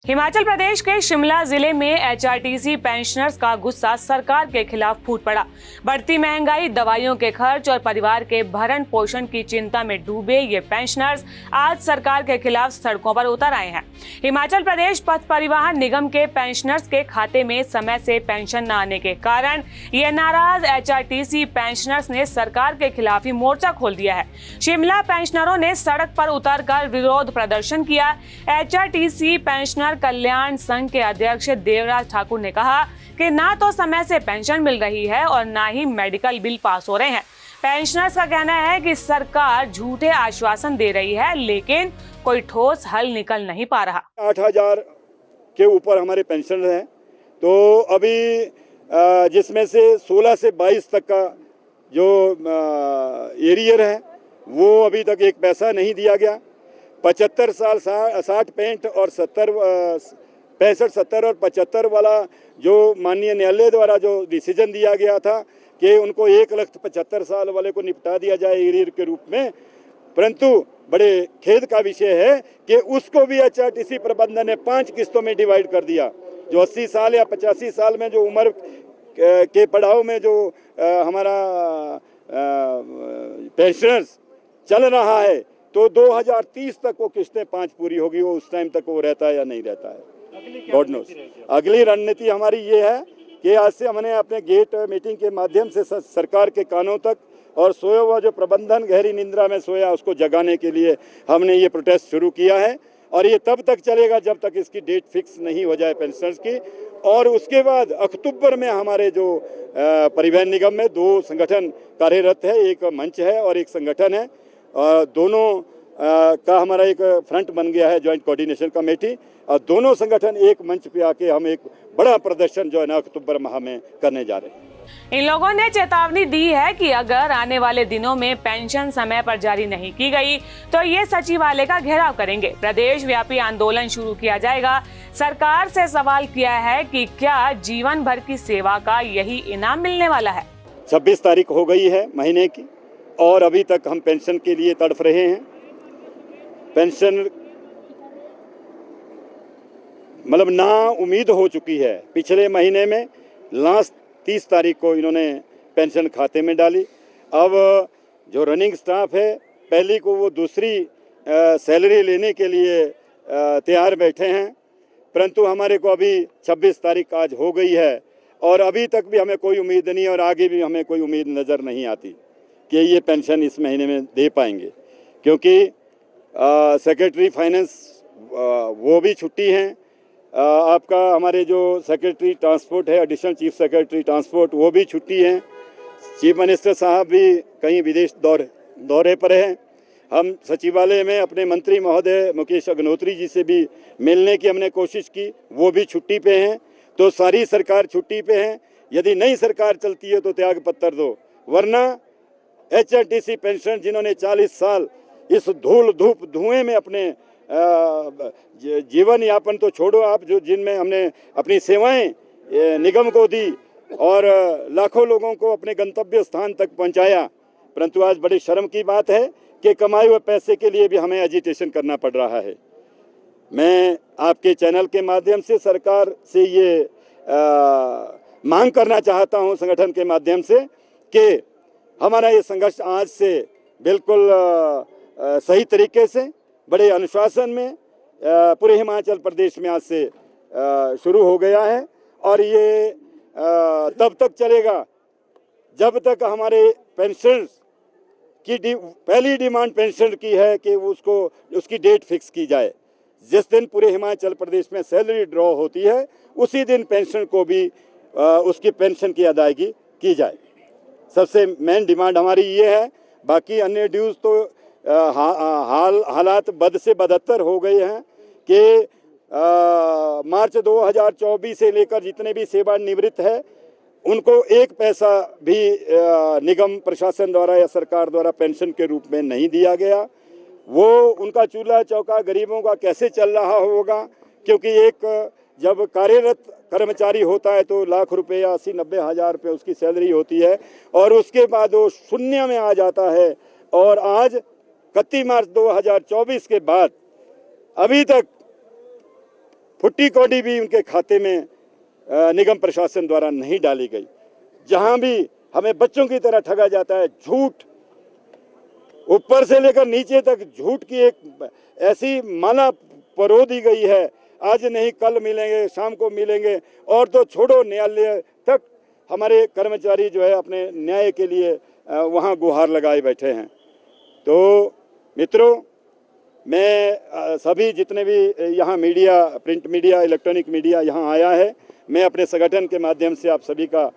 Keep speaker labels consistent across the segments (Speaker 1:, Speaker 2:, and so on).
Speaker 1: हिमाचल प्रदेश के शिमला जिले में एचआरटीसी पेंशनर्स का गुस्सा सरकार के खिलाफ फूट पड़ा। बढ़ती महंगाई, दवाइयों के खर्च और परिवार के भरण पोषण की चिंता में डूबे ये पेंशनर्स आज सरकार के खिलाफ सड़कों पर उतर आए हैं। हिमाचल प्रदेश पथ परिवहन निगम के पेंशनर्स के खाते में समय से पेंशन न आने के कारण ये नाराज एचआरटीसी पेंशनर्स ने सरकार के खिलाफ ही मोर्चा खोल दिया है। शिमला पेंशनरों ने सड़क पर उतरकर विरोध प्रदर्शन किया। एचआरटीसी पेंशनर कल्याण संघ के अध्यक्ष देवराज ठाकुर ने कहा कि ना तो समय से पेंशन मिल रही है और ना ही मेडिकल बिल पास हो रहे हैं। पेंशनर्स का कहना है कि सरकार झूठे आश्वासन दे रही है, लेकिन कोई ठोस हल निकल नहीं पा रहा।
Speaker 2: 8,000 के ऊपर हमारे पेंशन हैं, तो अभी जिसमें से 16 से 22 तक का जो एरियर है वो अभी तक एक पैसा नहीं दिया गया। 75 साल 60 65 और 70 65 70 और 75 वाला जो माननीय न्यायालय द्वारा जो डिसीजन दिया गया था कि उनको 1,75,000 साल वाले को निपटा दिया जाए एरियर के रूप में, परंतु बड़े खेद का विषय है कि उसको भी एचआरटीसी प्रबंधन ने 5 किस्तों में डिवाइड कर दिया। जो 80 साल या 85 साल में जो उम्र के पड़ाव में जो हमारा पेंशनर्स चल रहा है, तो 2030 तक वो किस्तें 5 पूरी होगी। वो उस टाइम तक वो रहता है या नहीं रहता है, गॉड नोस। अगली रणनीति हमारी ये है कि आज से हमने अपने गेट मीटिंग के माध्यम से सरकार के कानों तक और सोया हुआ जो प्रबंधन गहरी निंद्रा में सोया उसको जगाने के लिए हमने ये प्रोटेस्ट शुरू किया है, और ये तब तक चलेगा जब तक इसकी डेट फिक्स नहीं हो जाए पेंशनर्स की। और उसके बाद अक्टूबर में हमारे जो परिवहन निगम में 2 संगठन कार्यरत है, एक मंच है और एक संगठन है, दोनों का हमारा एक फ्रंट बन गया है ज्वाइंट कोऑर्डिनेशन कमेटी, और दोनों संगठन एक मंच पे आके हम एक बड़ा प्रदर्शन जो है ना अक्टूबर माह में करने जा रहे हैं।
Speaker 1: इन लोगों ने चेतावनी दी है कि अगर आने वाले दिनों में पेंशन समय पर जारी नहीं की गई तो ये सचिवालय का घेराव करेंगे। प्रदेश व्यापी आंदोलन शुरू किया जाएगा। सरकार से सवाल किया है कि क्या जीवन भर की सेवा का यही इनाम मिलने वाला है।
Speaker 2: 26 तारीख हो गई है महीने की और अभी तक हम पेंशन के लिए तड़प रहे हैं। पेंशन मतलब ना उम्मीद हो चुकी है। पिछले महीने में लास्ट 30 तारीख को इन्होंने पेंशन खाते में डाली। अब जो रनिंग स्टाफ है पहली को वो दूसरी सैलरी लेने के लिए तैयार बैठे हैं, परंतु हमारे को अभी 26 तारीख आज हो गई है और अभी तक भी हमें कोई उम्मीद नहीं और आगे भी हमें कोई उम्मीद नज़र नहीं आती कि ये पेंशन इस महीने में दे पाएंगे, क्योंकि सेक्रेटरी फाइनेंस वो भी छुट्टी हैं। आपका हमारे जो सेक्रेटरी ट्रांसपोर्ट है, एडिशनल चीफ सेक्रेटरी ट्रांसपोर्ट, वो भी छुट्टी हैं। चीफ मिनिस्टर साहब भी कहीं विदेश दौरे पर हैं। हम सचिवालय में अपने मंत्री महोदय मुकेश अग्निहोत्री जी से भी मिलने की हमने कोशिश की, वो भी छुट्टी पे हैं। तो सारी सरकार छुट्टी पे हैं। यदि नई सरकार चलती है तो त्याग पत्र दो, वरना एचआरटीसी पेंशन जिन्होंने 40 साल इस धूल धूप धुएं में अपने जीवन यापन तो छोड़ो आप, जो जिनमें हमने अपनी सेवाएं निगम को दी और लाखों लोगों को अपने गंतव्य स्थान तक पहुंचाया, परंतु आज बड़ी शर्म की बात है कि कमाए हुए पैसे के लिए भी हमें एजिटेशन करना पड़ रहा है। मैं आपके चैनल के माध्यम से सरकार से ये मांग करना चाहता हूं, संगठन के माध्यम से, कि हमारा ये संघर्ष आज से बिल्कुल सही तरीके से बड़े अनुशासन में पूरे हिमाचल प्रदेश में आज से शुरू हो गया है, और ये तब तक चलेगा जब तक हमारे पेंशन की पहली डिमांड पेंशन की है कि उसकी डेट फिक्स की जाए। जिस दिन पूरे हिमाचल प्रदेश में सैलरी ड्रॉ होती है उसी दिन पेंशन को भी उसकी पेंशन की अदायगी की जाए। सबसे मेन डिमांड हमारी ये है। बाकी अन्य ड्यूज तो हालात बद से बदतर हो गए हैं कि मार्च 2024 से लेकर जितने भी सेवानिवृत्त है उनको 1 पैसा भी निगम प्रशासन द्वारा या सरकार द्वारा पेंशन के रूप में नहीं दिया गया। वो उनका चूल्हा चौका गरीबों का कैसे चल रहा होगा, क्योंकि एक जब कार्यरत कर्मचारी होता है तो लाख रुपए या 80-90 हज़ार रुपये उसकी सैलरी होती है और उसके बाद वो शून्य में आ जाता है। और आज 31 मार्च 2024 के बाद अभी तक फुट्टी कौड़ी भी उनके खाते में निगम प्रशासन द्वारा नहीं डाली गई। जहां भी हमें बच्चों की तरह ठगा जाता है, झूठ ऊपर से लेकर नीचे तक झूठ की एक ऐसी माला परो दी गई है, आज नहीं कल मिलेंगे, शाम को मिलेंगे, और तो छोड़ो न्यायालय तक हमारे कर्मचारी जो है अपने न्याय के लिए वहाँ गुहार लगाए बैठे हैं। तो मित्रों, मैं सभी जितने भी यहाँ media, print media, electronic media यहाँ आया है, मैं अपने संगठन के माध्यम से आप सभी का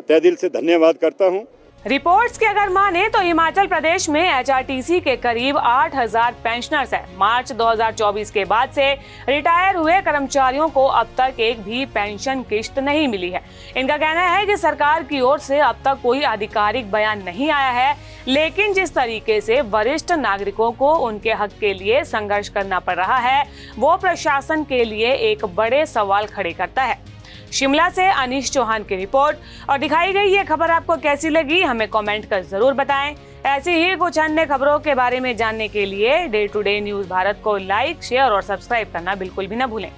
Speaker 2: तहे दिल से धन्यवाद करता हूँ।
Speaker 1: रिपोर्ट्स की अगर माने तो हिमाचल प्रदेश में एचआरटीसी के करीब 8,000 पेंशनर्स हैं। मार्च 2024 के बाद से रिटायर हुए कर्मचारियों को अब तक एक भी पेंशन किश्त नहीं मिली है। इनका कहना है कि सरकार की ओर से अब तक कोई आधिकारिक बयान नहीं आया है, लेकिन जिस तरीके से वरिष्ठ नागरिकों को उनके हक के लिए संघर्ष करना पड़ रहा है, वो प्रशासन के लिए एक बड़े सवाल खड़े करता है। शिमला से अनीश चौहान की रिपोर्ट। और दिखाई गई ये खबर आपको कैसी लगी, हमें कमेंट कर जरूर बताएं। ऐसी ही कुछ अन्य खबरों के बारे में जानने के लिए day to day news Bharat को लाइक, शेयर और सब्सक्राइब करना बिल्कुल भी न भूलें।